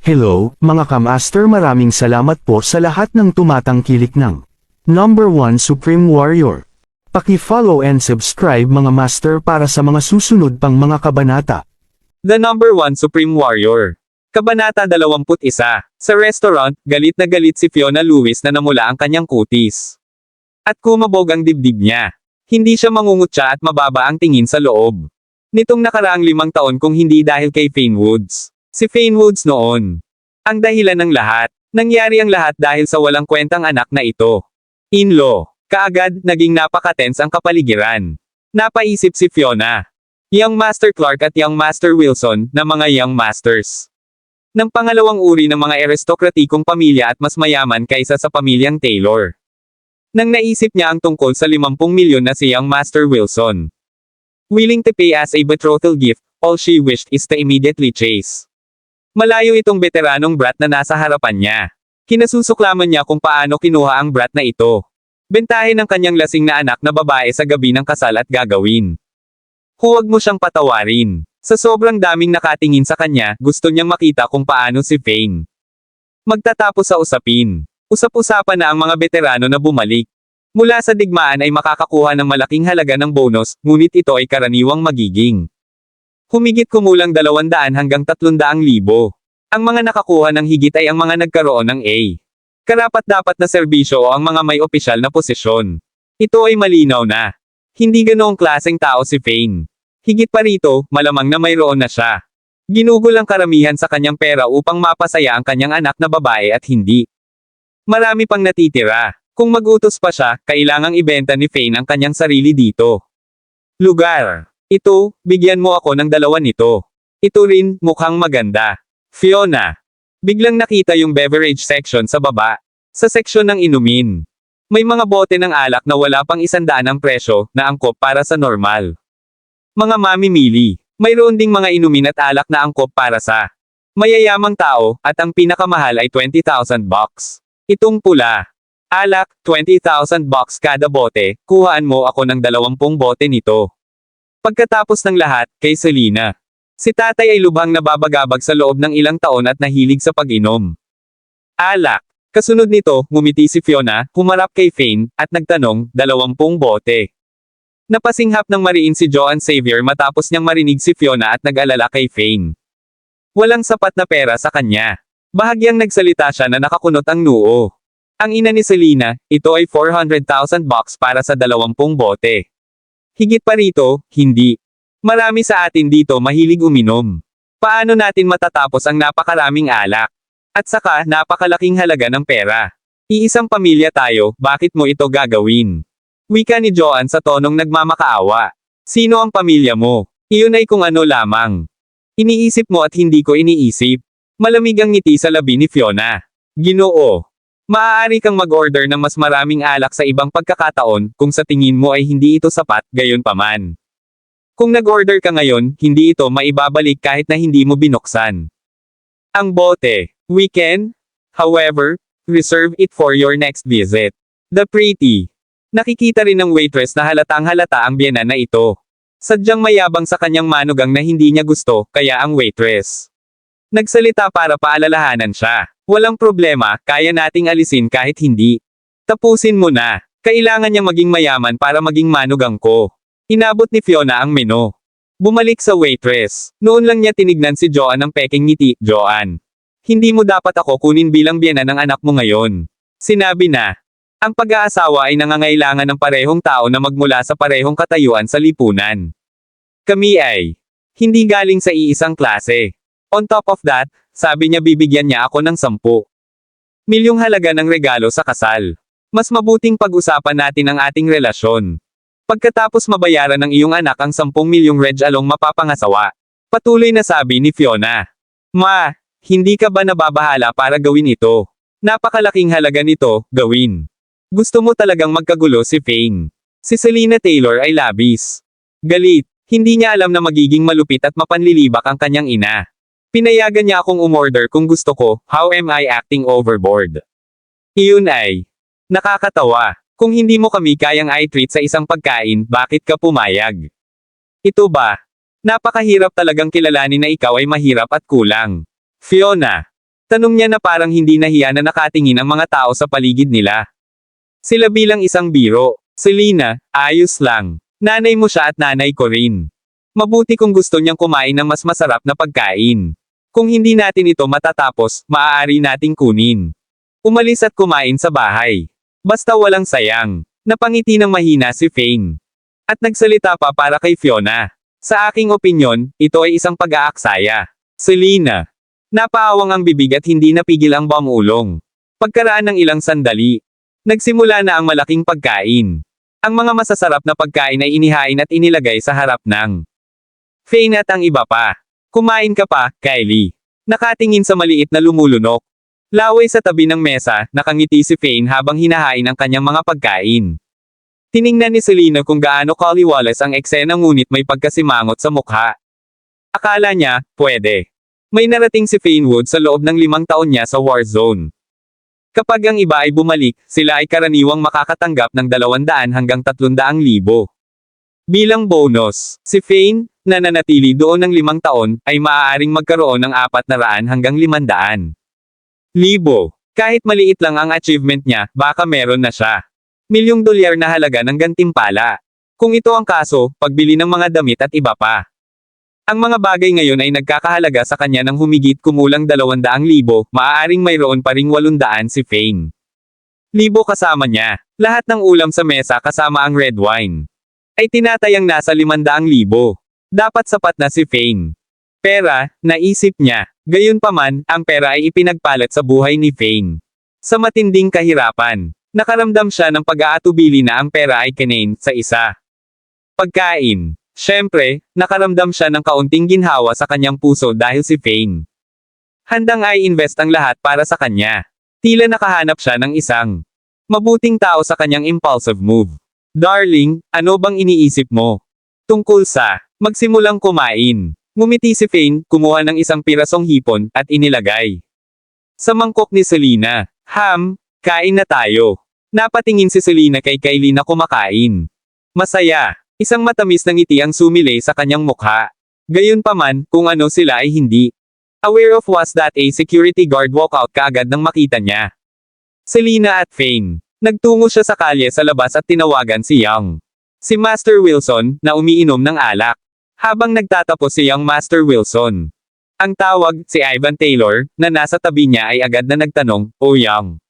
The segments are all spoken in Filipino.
Hello, mga kamaster, maraming salamat po sa lahat ng tumatangkilik ng Number 1 Supreme Warrior. Paki-follow and subscribe mga master para sa mga susunod pang mga kabanata. The Number 1 Supreme Warrior. Kabanata 21. Sa restaurant, galit na galit si Fiona Lewis na namula ang kanyang kutis. At kumabog ang dibdib niya. Hindi siya mangungutya at mababa ang tingin sa loob. Nitong nakaraang 5 taon kung hindi dahil kay Fane Woods. Si Fane Woods noon. Ang dahilan ng lahat. Nangyari ang lahat dahil sa walang kwentang anak na ito. In-law. Kaagad, naging napaka-tense ang kapaligiran. Napaisip si Fiona. Young Master Clark at Young Master Wilson, na mga Young Masters. Ng pangalawang uri ng mga aristokratikong pamilya at mas mayaman kaysa sa pamilyang Taylor. Nang naisip niya ang tungkol sa 50 milyon na si Young Master Wilson. Willing to pay as a betrothal gift, all she wished is to immediately chase. Malayo itong veteranong brat na nasa harapan niya. Kinasusuklaman niya kung paano kinuha ang brat na ito. Bentahin ang kanyang lasing na anak na babae sa gabi ng kasal at gagawin. Huwag mo siyang patawarin. Sa sobrang daming nakatingin sa kanya, gusto niyang makita kung paano si Fane magtatapos sa usapin. Usap-usapan na ang mga veterano na bumalik. Mula sa digmaan ay makakakuha ng malaking halaga ng bonus, ngunit ito ay karaniwang magiging humigit kumulang 200 hanggang 300,000. Ang mga nakakuha ng higit ay ang mga nagkaroon ng A. Karapat-dapat na serbisyo o ang mga may opisyal na posisyon. Ito ay malinaw na. Hindi ganoong klaseng tao si Fane. Higit pa rito, malamang na mayroon na siya. Ginugol ang karamihan sa kanyang pera upang mapasaya ang kanyang anak na babae at hindi. Marami pang natitira. Kung mag-utos pa siya, kailangang ibenta ni Fane ang kanyang sarili dito. Lugar. Ito, bigyan mo ako ng 2 nito. Ito rin, mukhang maganda. Fiona. Biglang nakita yung beverage section sa baba. Sa seksyon ng inumin. May mga bote ng alak na wala pang 100 ang presyo, na angkop para sa normal. Mga mamimili. Mayroon ding mga inumin at alak na angkop para sa mayayamang tao, at ang pinakamahal ay $20,000. Itong pula. Alak, $20,000 kada bote, kuhaan mo ako ng 20 bote nito. Pagkatapos ng lahat, kay Selena. Si tatay ay lubhang nababagabag sa loob ng ilang taon at nahilig sa pag-inom. Alak. Kasunod nito, ngumiti si Fiona, humarap kay Fane, at nagtanong, 20 bote. Napasinghap ng mariin si Joanne Xavier matapos niyang marinig si Fiona at nag-alala kay Fane. Walang sapat na pera sa kanya. Bahagyang nagsalita siya na nakakunot ang noo. Ang ina ni Selena, ito ay $400,000 para sa 20 bote. Higit pa rito, hindi. Marami sa atin dito mahilig uminom. Paano natin matatapos ang napakaraming alak? At saka, napakalaking halaga ng pera. Iisang pamilya tayo, bakit mo ito gagawin? Wika ni Joanne sa tonong nagmamakaawa. Sino ang pamilya mo? Iyon ay kung ano lamang. Iniisip mo at hindi ko iniisip. Malamig ang ngiti sa labi ni Fiona. Ginoo. Maaari kang mag-order ng mas maraming alak sa ibang pagkakataon, kung sa tingin mo ay hindi ito sapat, gayon paman. Kung nag-order ka ngayon, hindi ito maibabalik kahit na hindi mo binuksan. Ang bote. We can, however, reserve it for your next visit. The pretty. Nakikita rin ng waitress na halatang halata ang biyenan na ito. Sadyang mayabang sa kanyang manugang na hindi niya gusto, kaya ang waitress nagsalita para paalalahanan siya. Walang problema, kaya nating alisin kahit hindi. Tapusin mo na. Kailangan niyang maging mayaman para maging manugang ko. Inabot ni Fiona ang menu. Bumalik sa waitress. Noon lang niya tinignan si Joanne ng peking ngiti. Joanne. Hindi mo dapat ako kunin bilang biyenan ng anak mo ngayon. Sinabi na. Ang pag-aasawa ay nangangailangan ng parehong tao na magmula sa parehong katayuan sa lipunan. Kami ay hindi galing sa iisang klase. On top of that, sabi niya bibigyan niya ako ng 10 milyong halaga ng regalo sa kasal. Mas mabuting pag-usapan natin ang ating relasyon. Pagkatapos mabayaran ng iyong anak ang 10 milyong reg along mapapangasawa. Patuloy na sabi ni Fiona. Ma, hindi ka ba nababahala para gawin ito? Napakalaking halaga nito, gawin. Gusto mo talagang magkagulo si Fane. Si Selena Taylor ay labis. Galit. Hindi niya alam na magiging malupit at mapanlilibak ang kanyang ina. Pinayagan niya akong umorder kung gusto ko, how am I acting overboard? Iyon ay nakakatawa. Kung hindi mo kami kayang i-treat sa isang pagkain, bakit ka pumayag? Ito ba? Napakahirap talagang kilalanin na ikaw ay mahirap at kulang. Fiona. Tanong niya na parang hindi nahiya na nakatingin ang mga tao sa paligid nila. Sila bilang isang biro. Selena, ayos lang. Nanay mo siya at nanay ko rin. Mabuti kung gusto niyang kumain ng mas masarap na pagkain. Kung hindi natin ito matatapos, maaari nating kunin. Umalis at kumain sa bahay. Basta walang sayang. Napangiti ng mahina si Fane. At nagsalita pa para kay Fiona. Sa aking opinyon, ito ay isang pag-aaksaya. Selena. Napaawang ang bibig at hindi napigil ang bamulong. Pagkaraan ng ilang sandali, nagsimula na ang malaking pagkain. Ang mga masasarap na pagkain ay inihain at inilagay sa harap ng Fane at ang iba pa. Kumain ka pa, Kylie. Nakatingin sa maliit na lumulunok. Laway sa tabi ng mesa, nakangiti si Fane habang hinahain ang kanyang mga pagkain. Tiningnan ni Selena kung gaano kaliwalas ang eksena ngunit may pagkasimangot sa mukha. Akala niya, pwede. May narating si Fane Wood sa loob ng 5 taon niya sa Warzone. Kapag ang iba ay bumalik, sila ay karaniwang makakatanggap ng 200 hanggang 300,000. Bilang bonus, si Fane, na nanatili doon ng 5 taon, ay maaaring magkaroon ng 400 hanggang 500,000. Kahit maliit lang ang achievement niya, baka meron na siya. $1,000,000 na halaga ng gantimpala. Kung ito ang kaso, pagbili ng mga damit at iba pa. Ang mga bagay ngayon ay nagkakahalaga sa kanya ng humigit kumulang 200,000, maaaring mayroon pa ring 800 si Fane. Kasama niya. Lahat ng ulam sa mesa kasama ang red wine ay tinatayang nasa 500,000. Dapat sapat na si Fane. Pera, naisip niya. Gayunpaman, ang pera ay ipinagpalit sa buhay ni Fane. Sa matinding kahirapan, nakaramdam siya ng pag-aatubili na ang pera ay kinain sa isa. Pagkain. Siyempre, nakaramdam siya ng kaunting ginhawa sa kanyang puso dahil si Fane handang ay invest ang lahat para sa kanya. Tila nakahanap siya ng isang mabuting tao sa kanyang impulsive move. Darling, ano bang iniisip mo? Tungkol sa magsimulang kumain. Ngumiti si Fane, kumuha ng isang pirasong hipon, at inilagay sa mangkok ni Selena. Kain na tayo. Napatingin si Selena kay Kylie na kumakain. Masaya. Isang matamis na ngiti ang sumilay sa kanyang mukha. Gayunpaman, kung ano sila ay hindi aware of was that a security guard walk out kaagad nang makita niya Selena at Fane. Nagtungo siya sa kalye sa labas at tinawagan si Young. Si Master Wilson, na umiinom ng alak. Habang nagtatapos si Young Master Wilson. Ang tawag, si Ivan Taylor, na nasa tabi niya ay agad na nagtanong, "Oh Young.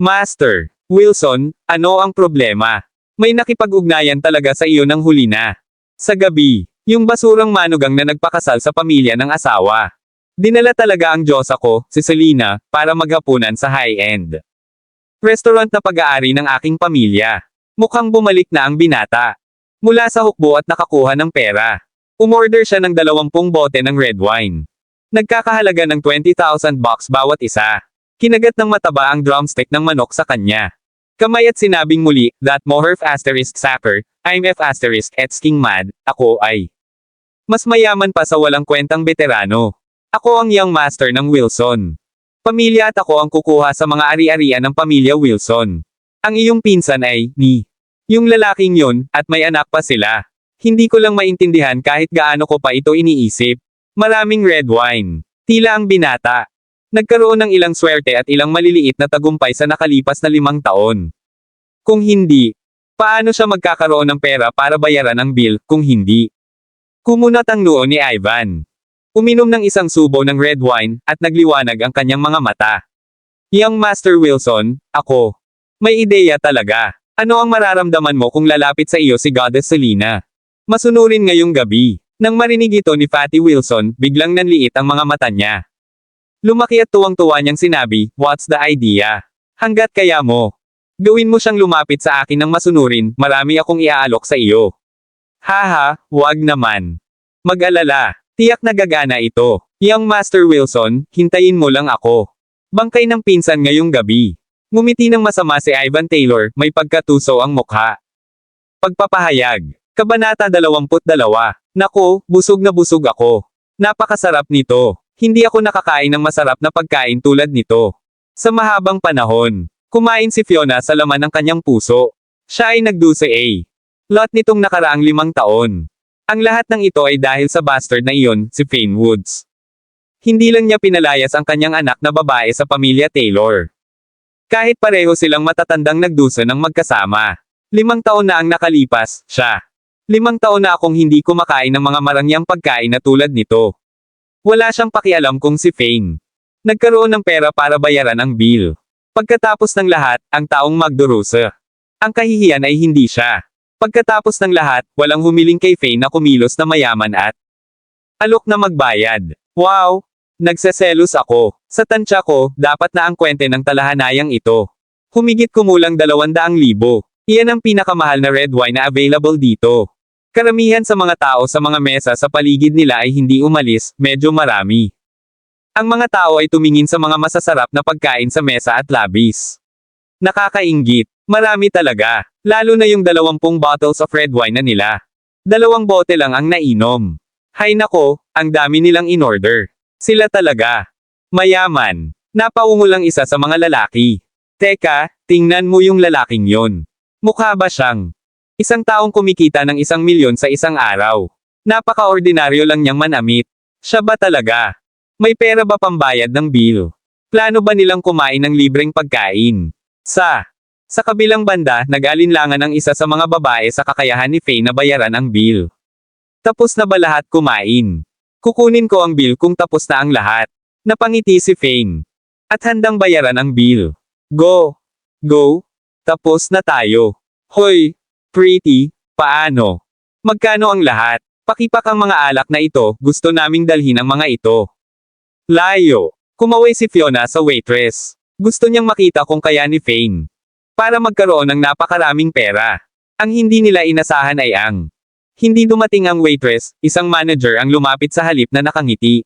Master Wilson, ano ang problema? May nakipag-ugnayan talaga sa iyo ng huli na. Sa gabi, yung basurang manugang na nagpakasal sa pamilya ng asawa. Dinala talaga ang Diyosa ko, si Selena, para maghapunan sa high-end restaurant na pag-aari ng aking pamilya. Mukhang bumalik na ang binata. Mula sa hukbo at nakakuha ng pera. Umorder siya ng 20 bote ng red wine. Nagkakahalaga ng $20,000 bawat isa. Kinagat ng mataba ang drumstick ng manok sa kanya. Kamay at sinabing muli, that Moherf asterisk Sacker, I'm F asterisk King Mad, ako ay mas mayaman pa sa walang kwentang veterano. Ako ang young master ng Wilson. Pamilya at ako ang kukuha sa mga ari-arian ng pamilya Wilson. Ang iyong pinsan ay, yung lalaking yon, at may anak pa sila. Hindi ko lang maintindihan kahit gaano ko pa ito iniisip. Maraming red wine. Tila ang binata. Nagkaroon ng ilang swerte at ilang maliliit na tagumpay sa nakalipas na 5 taon. Kung hindi, paano siya magkakaroon ng pera para bayaran ang bill, kung hindi? Kumunat ang noo ni Ivan. Uminom ng isang subo ng red wine, at nagliwanag ang kanyang mga mata. Young Master Wilson, ako. May ideya talaga. Ano ang mararamdaman mo kung lalapit sa iyo si Goddess Selena? Masunurin ngayong gabi. Nang marinig ito ni Fatty Wilson, biglang nanliit ang mga mata niya. Lumaki at tuwang-tuwa niyang sinabi, what's the idea? Hanggat kaya mo. Gawin mo siyang lumapit sa akin ng masunurin, marami akong iaalok sa iyo. Haha, wag naman. Mag-alala. Tiyak na gagana ito. Young Master Wilson, hintayin mo lang ako. Bangkay ng pinsan ngayong gabi. Ngumiti ng masama si Ivan Taylor, may pagkatuso ang mukha. Pagpapahayag. Kabanata 22. Nako, busog na busog ako. Napakasarap nito. Hindi ako nakakain ng masarap na pagkain tulad nito. Sa mahabang panahon, kumain si Fiona sa laman ng kanyang puso. Siya ay nagdusa lot nitong nakaraang 5 taon. Ang lahat ng ito ay dahil sa bastard na iyon, si Fane Woods. Hindi lang niya pinalayas ang kanyang anak na babae sa pamilya Taylor. Kahit pareho silang matatandang nagdusa ng magkasama. 5 taon na ang nakalipas, siya. 5 taon na akong hindi kumakain ng mga marangyang pagkain na tulad nito. Wala siyang pakialam kung si Fane nagkaroon ng pera para bayaran ang bill. Pagkatapos ng lahat, ang taong magdurusa. Ang kahihiyan ay hindi siya. Pagkatapos ng lahat, walang humiling kay Fane na kumilos na mayaman at alok na magbayad. Wow! Nagseselos ako. Sa tansya ko, dapat na ang kwente ng talahanayang ito. Humigit kumulang 200,000. Iyan ang pinakamahal na red wine na available dito. Karamihan sa mga tao sa mga mesa sa paligid nila ay hindi umalis, medyo marami. Ang mga tao ay tumingin sa mga masasarap na pagkain sa mesa at labis. Nakakainggit. Marami talaga. Lalo na yung 20 bottles of red wine na nila. 2 bote lang ang nainom. Hay nako, ang dami nilang in-order. Sila talaga. Mayaman. Napaungol ang isa sa mga lalaki. Teka, tingnan mo yung lalaking yon. Mukha ba siyang isang taong kumikita ng 1 milyon sa isang araw? Napaka-ordinaryo lang niyang manamit. Siya ba talaga? May pera ba pambayad ng bill? Plano ba nilang kumain ng libreng pagkain? Sa kabilang banda, nag-alinlangan ang isa sa mga babae sa kakayahan ni Fane na bayaran ang bill. Tapos na ba lahat kumain? Kukunin ko ang bill kung tapos na ang lahat. Napangiti si Fane. At handang bayaran ang bill. Go! Go! Tapos na tayo. Hoy! Pretty, paano? Magkano ang lahat? Pakipak ang mga alak na ito, gusto naming dalhin ang mga ito. Layo. Kumaway si Fiona sa waitress. Gusto niyang makita kung kaya ni Fane. Para magkaroon ng napakaraming pera. Ang hindi nila inasahan ay ang hindi dumating ang waitress, isang manager ang lumapit sa halip na nakangiti.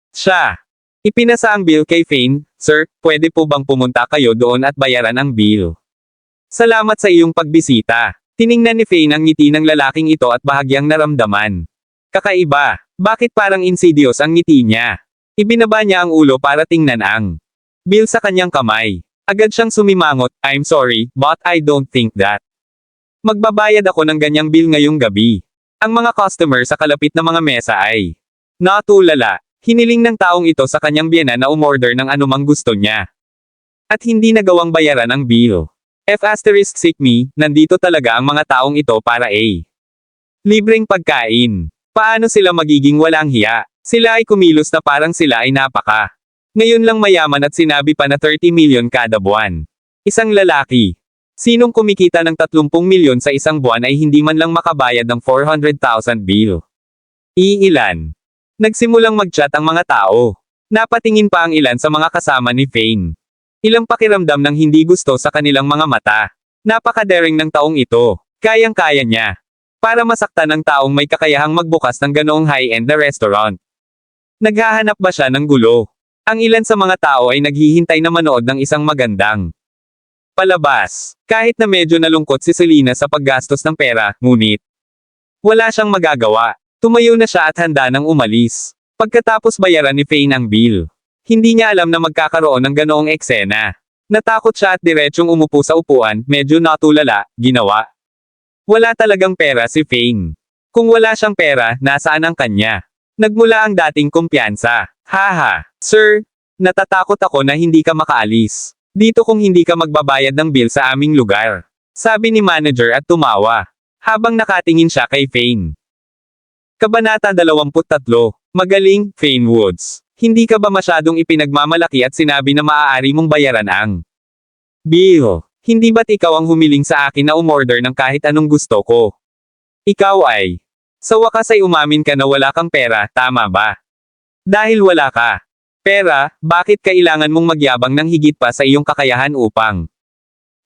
Siya. Ipinasa ang bill kay Fane. Sir, pwede po bang pumunta kayo doon at bayaran ang bill? Salamat sa iyong pagbisita. Tiningnan ni Fane ang ngiti ng lalaking ito at bahagyang naramdaman. Kakaiba. Bakit parang insidious ang ngiti niya? Ibinaba niya ang ulo para tingnan ang bill sa kanyang kamay. Agad siyang sumimangot, I'm sorry, but I don't think that. Magbabayad ako ng ganyang bill ngayong gabi. Ang mga customer sa kalapit na mga mesa ay natulala. Hiniling ng taong ito sa kanyang biyenan na umorder ng anumang gusto niya. At hindi nagawang bayaran ang bill. F*** me, nandito talaga ang mga taong ito para libreng pagkain. Paano sila magiging walang hiya? Sila ay kumilos na parang sila ay napaka. Ngayon lang mayaman at sinabi pa na 30 million kada buwan. Isang lalaki. Sinong kumikita ng 30 milyon sa isang buwan ay hindi man lang makabayad ng 400,000 bill? Iilan? Nagsimulang mag-chat ang mga tao. Napatingin pa ang ilan sa mga kasama ni Fane. Ilang pakiramdam ng hindi gusto sa kanilang mga mata. Napaka-daring ng taong ito. Kayang-kaya niya. Para masaktan ng taong may kakayahang magbukas ng ganoong high-end na restaurant. Naghahanap ba siya ng gulo? Ang ilan sa mga tao ay naghihintay na manood ng isang magandang palabas. Kahit na medyo nalungkot si Selena sa paggastos ng pera, ngunit wala siyang magagawa. Tumayo na siya at handa nang umalis. Pagkatapos bayaran ni Fane ang bill. Hindi niya alam na magkakaroon ng ganoong eksena. Natakot siya at diretsyong umupo sa upuan, medyo natulala, ginawa. Wala talagang pera si Fane. Kung wala siyang pera, nasaan ang kanya? Nagmula ang dating kumpiyansa. Haha, sir, natatakot ako na hindi ka makaalis. Dito kung hindi ka magbabayad ng bill sa aming lugar. Sabi ni manager at tumawa. Habang nakatingin siya kay Fane. Kabanata 23. Magaling, Fane Woods. Hindi ka ba masyadong ipinagmamalaki at sinabi na maaari mong bayaran ang bill? Hindi ba't ikaw ang humiling sa akin na umorder ng kahit anong gusto ko? Ikaw ay sa wakas ay umamin ka na wala kang pera, tama ba? Dahil wala ka pera, bakit kailangan mong magyabang ng higit pa sa iyong kakayahan upang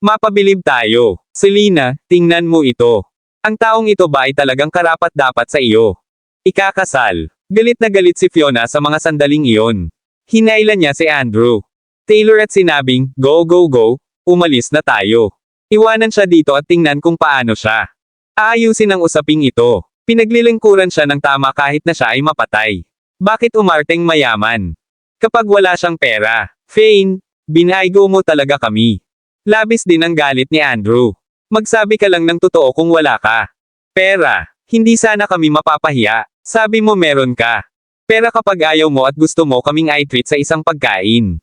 mapabilib tayo? Selena, tingnan mo ito. Ang taong ito ba ay talagang karapat-dapat sa iyo? Ikakasal. Galit na galit si Fiona sa mga sandaling iyon. Hinailan niya si Andrew Taylor at sinabing, go go go, umalis na tayo. Iwanan siya dito at tingnan kung paano siya aayusin ang usaping ito. Pinaglilingkuran siya ng tama kahit na siya ay mapatay. Bakit umarteng mayaman? Kapag wala siyang pera, Fane, binaygo mo talaga kami. Labis din ang galit ni Andrew. Magsabi ka lang ng totoo kung wala ka pera. Hindi sana kami mapapahiya. Sabi mo meron ka Pera kapag ayaw mo at gusto mo kaming i-treat sa isang pagkain.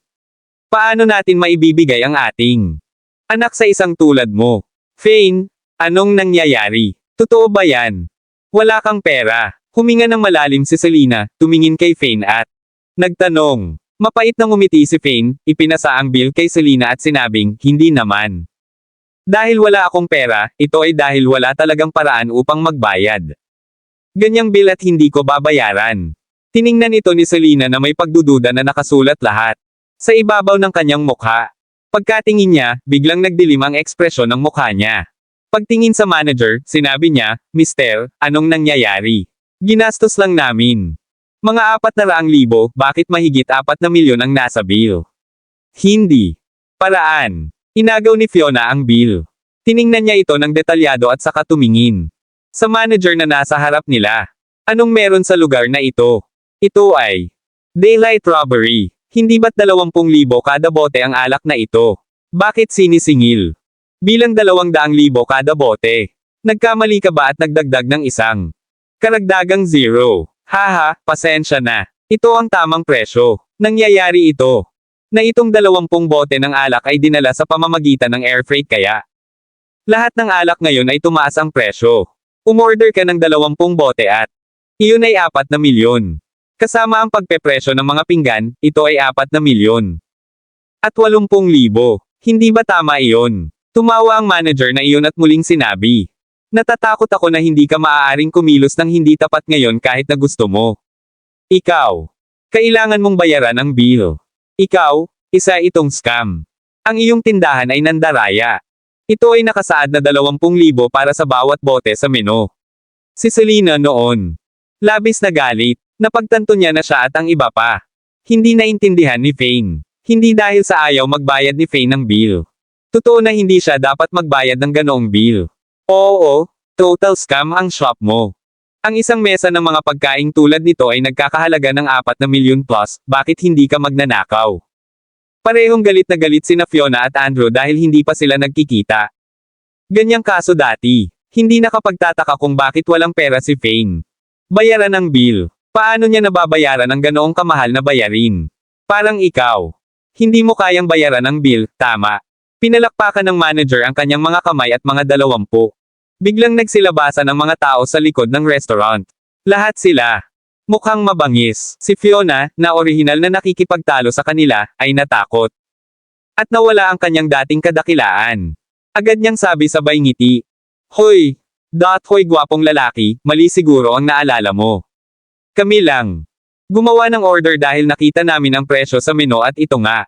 Paano natin maibibigay ang ating anak sa isang tulad mo? Fane, anong nangyayari? Totoo ba yan? Wala kang pera. Huminga ng malalim si Selena, tumingin kay Fane at nagtanong. Mapait na ngumiti si Fane, ipinasa ang bill kay Selena at sinabing, hindi naman. Dahil wala akong pera, ito ay dahil wala talagang paraan upang magbayad. Ganyang bill at hindi ko babayaran. Tiningnan ito ni Selena na may pagdududa na nakasulat lahat sa ibabaw ng kanyang mukha. Pagkatingin niya, biglang nagdilim ang ekspresyon ng mukha niya. Pagtingin sa manager, sinabi niya, Mister, anong nangyayari? Ginastos lang namin. Mga 400,000, bakit mahigit 4 na milyon ang nasa bill? Hindi. Paraan. Inagaw ni Fiona ang bill. Tiningnan niya ito ng detalyado at saka tumingin sa manager na nasa harap nila. Anong meron sa lugar na ito? Ito ay daylight robbery. Hindi ba't 20,000 kada bote ang alak na ito? Bakit sinisingil? Bilang 200,000 kada bote. Nagkamali ka ba at nagdagdag ng isang karagdagang zero? Haha, pasensya na. Ito ang tamang presyo. Nangyayari ito na itong 20 bote ng alak ay dinala sa pamamagitan ng air freight kaya lahat ng alak ngayon ay tumaas ang presyo. Umorder ka ng 20 bote at iyon ay 4 na milyon. Kasama ang pagpepresyo ng mga pinggan, ito ay 4 na milyon. At 80,000. Hindi ba tama iyon? Tumawa ang manager na iyon at muling sinabi. Natatakot ako na hindi ka maaaring kumilos ng hindi tapat ngayon kahit na gusto mo. Ikaw. Kailangan mong bayaran ang bill. Ikaw, isa itong scam. Ang iyong tindahan ay nandaraya. Ito ay nakasaad na 20,000 para sa bawat bote sa menu. Si Selena noon. Labis na galit. Napagtanto niya na siya at ang iba pa. Hindi naintindihan ni Fane. Hindi dahil sa ayaw magbayad ni Fane ng bill. Totoo na hindi siya dapat magbayad ng ganoong bill. Oo, total scam ang shop mo. Ang isang mesa ng mga pagkaing tulad nito ay nagkakahalaga ng 4 na milyon plus, bakit hindi ka magnanakaw? Parehong galit na galit sina Fiona at Andrew dahil hindi pa sila nagkikita. Ganyang kaso dati. Hindi nakapagtataka kung bakit walang pera si Fane. Bayaran ang bill. Paano niya nababayaran ang ganoong kamahal na bayarin? Parang ikaw. Hindi mo kayang bayaran ang bill, tama. Pinalakpakan ng manager ang kanyang mga kamay at mga 20. Biglang nagsilabasan ang mga tao sa likod ng restaurant. Lahat sila. Mukhang mabangis. Si Fiona, na orihinal na nakikipagtalo sa kanila, ay natakot. At nawala ang kanyang dating kadakilaan. Agad niyang sabi sabay ngiti. Hoy! Hoy gwapong lalaki, mali siguro ang naalala mo. Kami lang. Gumawa ng order dahil nakita namin ang presyo sa menu at ito nga.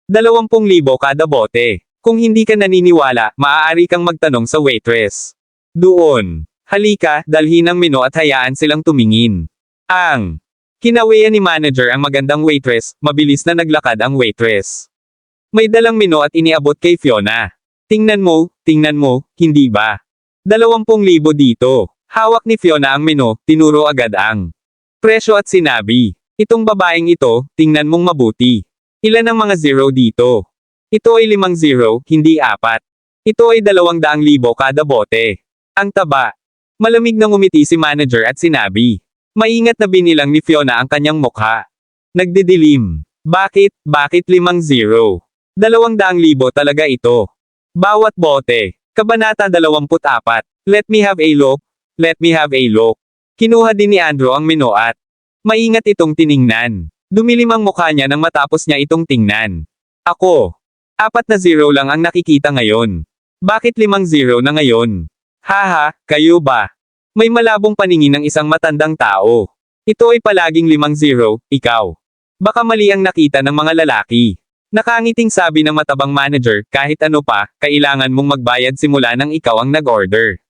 20,000 kada bote. Kung hindi ka naniniwala, maaari kang magtanong sa waitress. Doon. Halika, dalhin ang menu at hayaan silang tumingin. Ang kinawian ni manager ang magandang waitress, mabilis na naglakad ang waitress. May dalang menu at iniabot kay Fiona. Tingnan mo, hindi ba? 20,000 dito. Hawak ni Fiona ang menu, tinuro agad ang presyo at sinabi, itong babaeng ito, tingnan mong mabuti. Ilan ang mga zero dito? Ito ay 5 zero, hindi 4. Ito ay 200,000 kada bote. Ang taba. Malamig na ngumiti si manager at sinabi. Maingat na binilang ni Fiona ang kanyang mukha. Nagdidilim. Bakit 5 zero? 200,000 talaga ito. Bawat bote. Kabanata 24. Let me have a look. Let me have a look. Kinuha din ni Andrew ang menu at maingat itong tiningnan. Dumilim ang mukha niya nang matapos niya itong tingnan. Ako. 4 na zero lang ang nakikita ngayon. Bakit 5 zero na ngayon? Haha, kayo ba? May malabong paningin ng isang matandang tao. Ito ay palaging 5 zero, ikaw. Baka mali ang nakita ng mga lalaki. Nakangiting sabi ng matabang manager, kahit ano pa, kailangan mong magbayad simula nang ikaw ang nag-order.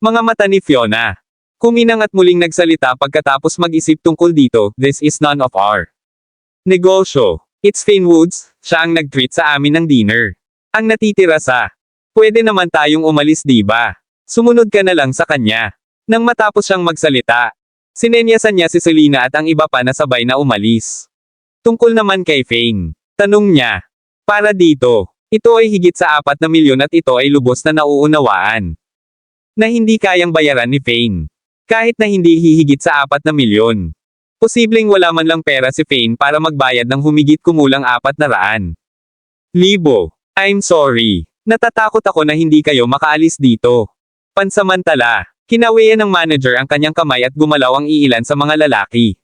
Mga mata ni Fiona. Kuminang at muling nagsalita pagkatapos mag-isip tungkol dito, this is none of our negosyo. It's Fane Woods, siya ang nag-treat sa amin ng dinner. Ang natitira sa, pwede naman tayong umalis diba? Sumunod ka na lang sa kanya. Nang matapos siyang magsalita, sinenyasan niya si Selena at ang iba pa na sabay na umalis. Tungkol naman kay Fane, tanong niya, para dito, ito ay higit sa 4 na milyon at ito ay lubos na nauunawaan na hindi kayang bayaran ni Fane. Kahit na hindi hihigit sa 4 na milyon. Posibleng wala man lang pera si Fane para magbayad ng humigit kumulang 400,000. I'm sorry. Natatakot ako na hindi kayo makaalis dito. Pansamantala, kinawian ng manager ang kanyang kamay at gumalaw ang iilan sa mga lalaki.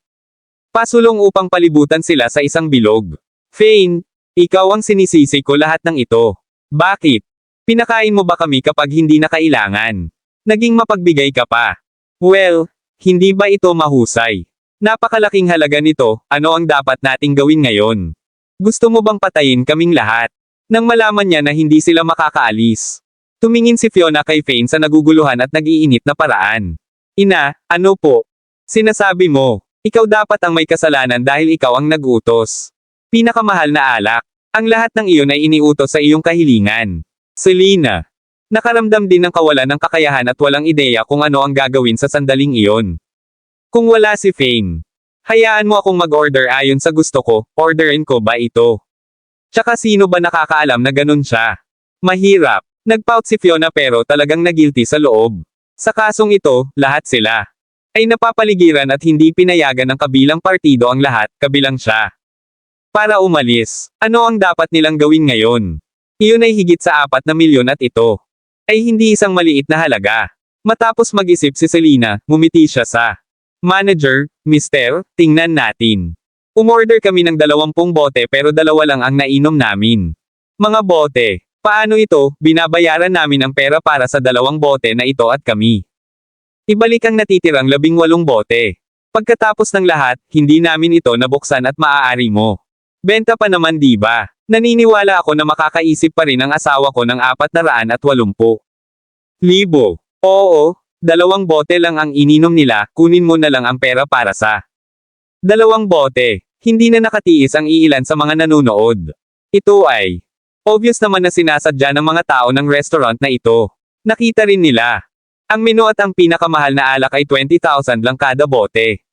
Pasulong upang palibutan sila sa isang bilog. Fane, ikaw ang sinisisi ko lahat ng ito. Bakit? Pinakain mo ba kami kapag hindi na kailangan? Naging mapagbigay ka pa. Well, hindi ba ito mahusay? Napakalaking halaga nito, ano ang dapat nating gawin ngayon? Gusto mo bang patayin kaming lahat? Nang malaman niya na hindi sila makakaalis. Tumingin si Fiona kay Fane sa naguguluhan at nag-iinit na paraan. Ina, ano po? Sinasabi mo, ikaw dapat ang may kasalanan dahil ikaw ang nag-utos. Pinakamahal na alak. Ang lahat ng iyon ay iniutos sa iyong kahilingan. Selena. Nakaramdam din ng kawalan ng kakayahan at walang ideya kung ano ang gagawin sa sandaling iyon. Kung wala si Fane, hayaan mo akong mag-order ayon sa gusto ko, orderin ko ba ito? Tsaka sino ba nakakaalam na ganun siya? Mahirap. Nagpout si Fiona pero talagang nagilty sa loob. Sa kasong ito, lahat sila ay napapaligiran at hindi pinayagan ng kabilang partido ang lahat, kabilang siya. Para umalis, ano ang dapat nilang gawin ngayon? Iyon ay higit sa 4 na milyon at ito ay hindi isang maliit na halaga. Matapos mag-isip si Selena, ngumiti siya sa manager. Mister, tingnan natin. Umorder kami ng 20 bote pero 2 lang ang nainom namin. Mga bote, paano ito? Binabayaran namin ang pera para sa 2 bote na ito at kami. Ibalik ang natitirang 18 bote. Pagkatapos ng lahat, hindi namin ito nabuksan at maaari mo. Benta pa naman di ba? Naniniwala ako na makakaisip pa rin ang asawa ko ng 480,000. Oo, 2 bote lang ang ininom nila, kunin mo na lang ang pera para sa 2 bote. Hindi na nakatiis ang iilan sa mga nanonood. Ito ay obvious naman na sinasadya ng mga tao ng restaurant na ito. Nakita rin nila. Ang menu at ang pinakamahal na alak ay 20,000 lang kada bote.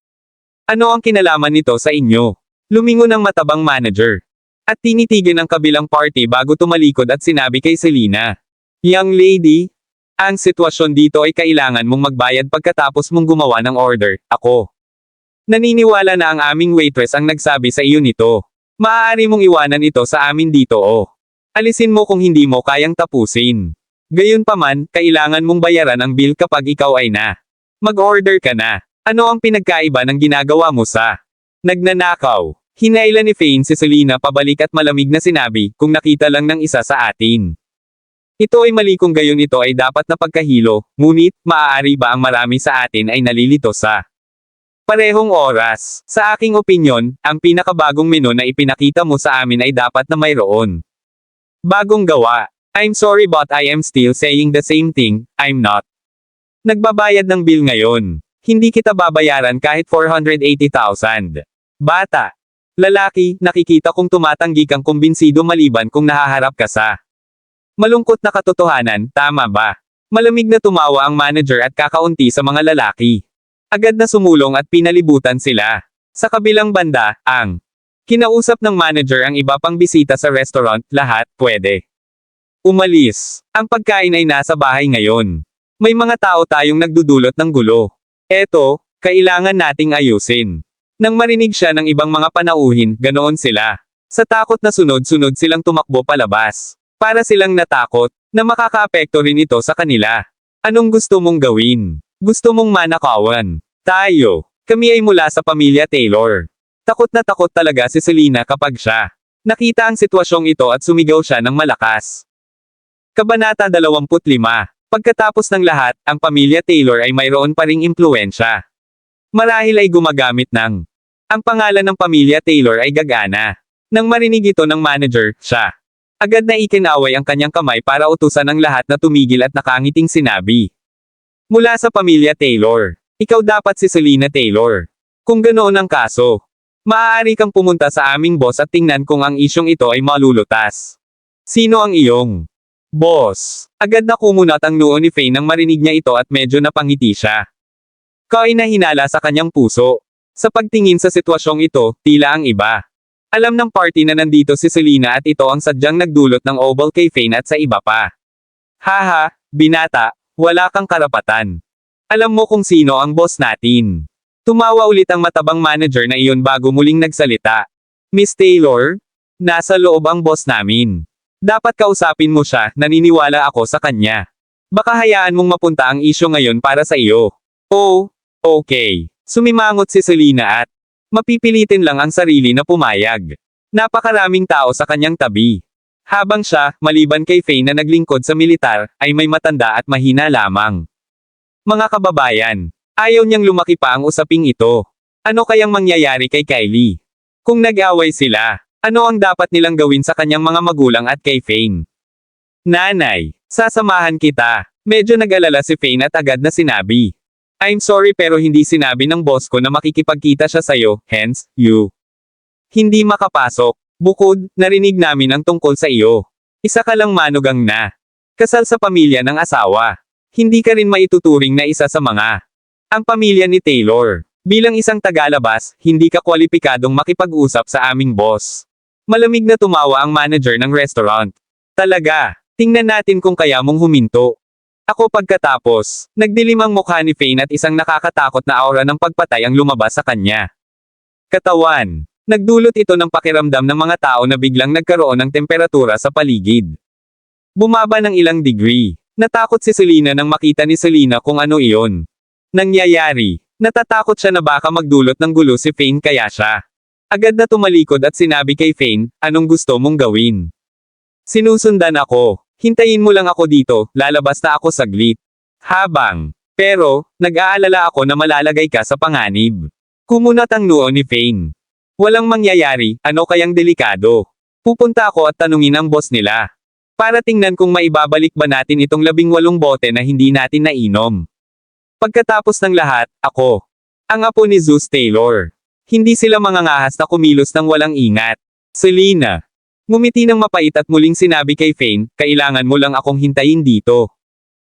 Ano ang kinalaman nito sa inyo? Lumingon ang matabang manager. At tinitigil ang kabilang party bago tumalikod at sinabi kay Selena. Young lady, ang sitwasyon dito ay kailangan mong magbayad pagkatapos mong gumawa ng order, ako. Naniniwala na ang aming waitress ang nagsabi sa iyo nito. Maaari mong iwanan ito sa amin dito Alisin mo kung hindi mo kayang tapusin. Gayunpaman, kailangan mong bayaran ang bill kapag ikaw ay mag-order ka na. Ano ang pinagkaiba ng ginagawa mo sa nagnanakaw? Hinailan ni Fane si Selena pabalik at malamig na sinabi, kung nakita lang ng isa sa atin. Ito ay mali kung gayon ito ay dapat na pagkahilo, ngunit, maaari ba ang marami sa atin ay nalilito sa parehong oras? Sa aking opinyon, ang pinakabagong menu na ipinakita mo sa amin ay dapat na mayroon bagong gawa. I'm sorry but I am still saying the same thing, I'm not nagbabayad ng bill ngayon. Hindi kita babayaran kahit 480,000. Bata. Lalaki, nakikita kong tumatanggi kang kumbinsido maliban kung nahaharap ka sa malungkot na katotohanan, tama ba? Malamig na tumawa ang manager at kakaunti sa mga lalaki. Agad na sumulong at pinalibutan sila. Sa kabilang banda, ang kinausap ng manager ang iba pang bisita sa restaurant, lahat, pwede umalis. Ang pagkain ay nasa bahay ngayon. May mga tao tayong nagdudulot ng gulo. Eto, kailangan nating ayusin. Nang marinig siya ng ibang mga panauhin, ganoon sila. Sa takot na sunod-sunod silang tumakbo palabas. Para silang natakot, na makakaapekto rin ito sa kanila. Anong gusto mong gawin? Gusto mong manakawan? Tayo. Kami ay mula sa pamilya Taylor. Takot na takot talaga si Selena kapag siya nakita ang sitwasyong ito at sumigaw siya ng malakas. Kabanata 25. Pagkatapos ng lahat, ang pamilya Taylor ay mayroon pa ring impluwensya. Marahil ay gumagamit ng ang pangalan ng pamilya Taylor ay gagana. Nang marinig ito ng manager, siya agad na ikinaway ang kanyang kamay para utusan ang lahat na tumigil at nakangiting sinabi. Mula sa pamilya Taylor, ikaw dapat si Selena Taylor. Kung ganoon ang kaso, maaari kang pumunta sa aming boss at tingnan kung ang isyong ito ay malulutas. Sino ang iyong boss? Agad na kumunat ang noo ni Fane nang marinig niya ito at medyo napangiti siya. Kaoy na hinala sa kanyang puso. Sa pagtingin sa sitwasyong ito, tila ang iba. Alam ng party na nandito si Selena at ito ang sadyang nagdulot ng obol kay Fane at sa iba pa. Haha, binata, wala kang karapatan. Alam mo kung sino ang boss natin. Tumawa ulit ang matabang manager na iyon bago muling nagsalita. Miss Taylor? Nasa loob ang boss namin. Dapat kausapin mo siya, naniniwala ako sa kanya. Baka hayaan mong mapunta ang isyo ngayon para sa iyo. Oh, okay. Sumimangot si Selena at mapipilitin lang ang sarili na pumayag. Napakaraming tao sa kanyang tabi. Habang siya, maliban kay Faye na naglingkod sa militar, ay may matanda at mahina lamang. Mga kababayan, ayaw niyang lumaki pa ang usaping ito. Ano kayang mangyayari kay Kylie? Kung nag-away sila, ano ang dapat nilang gawin sa kanyang mga magulang at kay Faye? Nanay, sasamahan kita. Medyo nag-alala si Faye at agad na sinabi. I'm sorry pero hindi sinabi ng boss ko na makikipagkita siya sa'yo, hence, you. Hindi makapasok. Bukod, narinig namin ang tungkol sa iyo. Isa ka lang manugang na. Kasal sa pamilya ng asawa. Hindi ka rin maituturing na isa sa mga ang pamilya ni Taylor. Bilang isang tagalabas, hindi ka kwalipikadong makipag-usap sa aming boss. Malamig na tumawa ang manager ng restaurant. Talaga, tingnan natin kung kaya mong huminto. Ako pagkatapos, nagdilim ang mukha ni Faye at isang nakakatakot na aura ng pagpatay ang lumabas sa kanya. Katawan. Nagdulot ito ng pakiramdam ng mga tao na biglang nagkaroon ng temperatura sa paligid. Bumaba ng ilang degree. Natakot si Selena nang makita ni Selena kung ano iyon. Nangyayari. Natatakot siya na baka magdulot ng gulo si Faye kaya siya. Agad na tumalikod at sinabi kay Faye, anong gusto mong gawin? Sinusundan ako. Hintayin mo lang ako dito, lalabas na ako saglit. Pero, nag-aalala ako na malalagay ka sa panganib. Kumunat ang noo ni Faye. Walang mangyayari, ano kayang delikado? Pupunta ako at tanungin ang boss nila. Para tingnan kung maibabalik ba natin itong 18 bote na hindi natin nainom. Pagkatapos ng lahat, ako. Ang apo ni Zeus Taylor. Hindi sila mangangahas na kumilos ng walang ingat. Selena. Ngumiti ng mapait at muling sinabi kay Faye, kailangan mo lang akong hintayin dito.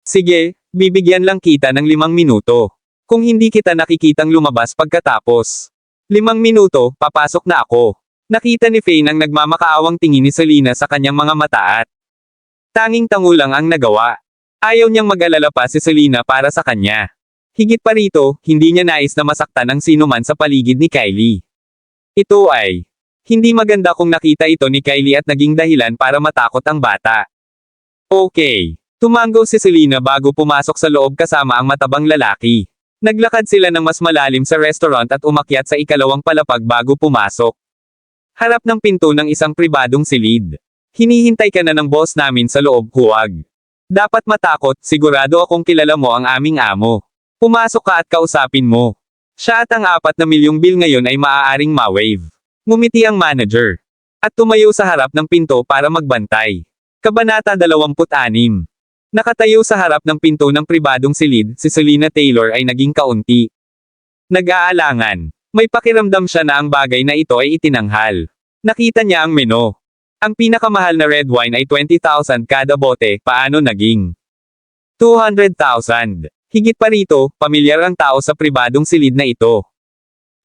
Sige, bibigyan lang kita ng 5 minuto. Kung hindi kita nakikitang lumabas pagkatapos 5 minuto, papasok na ako. Nakita ni Faye ang nagmamakaawang tingin ni Selena sa kanyang mga mata at tanging tango lang ang nagawa. Ayaw niyang mag-alala pa si Selena para sa kanya. Higit pa rito, hindi niya nais na masaktan ang sinuman sa paligid ni Kylie. Ito ay hindi maganda kung nakita ito ni Kylie at naging dahilan para matakot ang bata. Okay. Tumanggo si Selena bago pumasok sa loob kasama ang matabang lalaki. Naglakad sila ng mas malalim sa restaurant at umakyat sa ikalawang palapag bago pumasok. Harap ng pinto ng isang pribadong silid. Hinihintay ka na ng boss namin sa loob, huwag. Dapat matakot, sigurado akong kilala mo ang aming amo. Pumasok ka at kausapin mo. Siya at ang 4 milyong bill ngayon ay maaaring ma-waive. Ngumiti ang manager. At tumayo sa harap ng pinto para magbantay. Kabanata 26. Nakatayo sa harap ng pinto ng pribadong silid, si Selena Taylor ay naging kaunti. Nag-aalangan. May pakiramdam siya na ang bagay na ito ay itinanghal. Nakita niya ang menu. Ang pinakamahal na red wine ay 20,000 kada bote, paano naging 200,000. Higit pa rito, pamilyar ang tao sa pribadong silid na ito.